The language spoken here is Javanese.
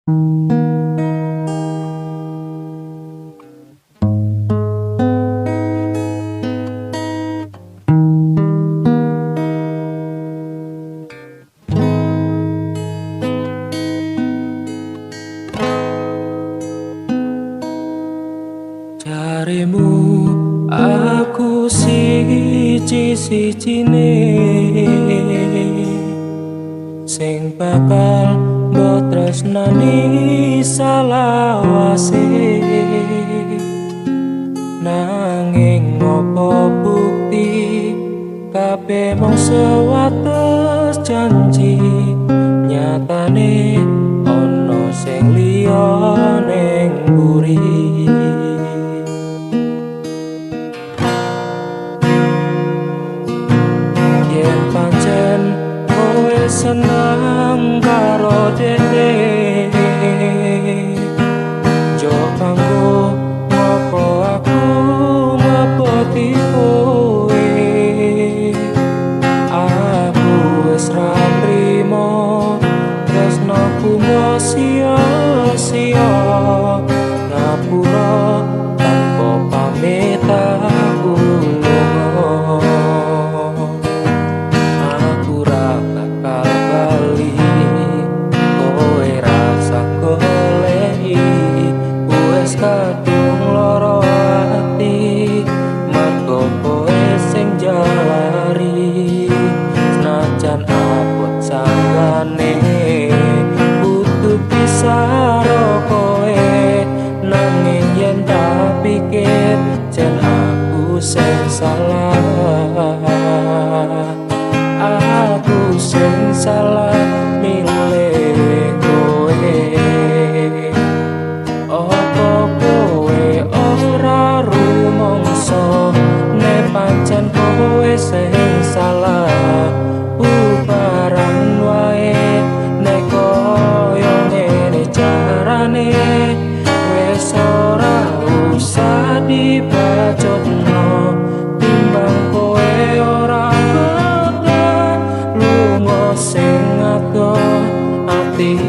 Jarimu aku siji-sijine sing bakal mbok tresnani salawase, nanging ngopo bukti kabeh mung sewates janji, nyatane ono sing liya ning mburi. Yen pancen kowe seneng karo dene, jo kanggo ngopo aku ngepoti kowe. Aku wis ra nrimo tresnoku mbok sia-sia, ngapura tanpa pamit aku lunga. Kadung loro ati mergo kowe sing jalari, senajan abot sanggane kudu pisah karo kowe, nanging yen tak pikir jen aku sing salah, aku sing salah milih kowe. Pancen kowe sing salah, bubaran wae nek koyo ngene carane, wis ora usah dibacotno, timbang kowe ora betah lunga sing adoh ati.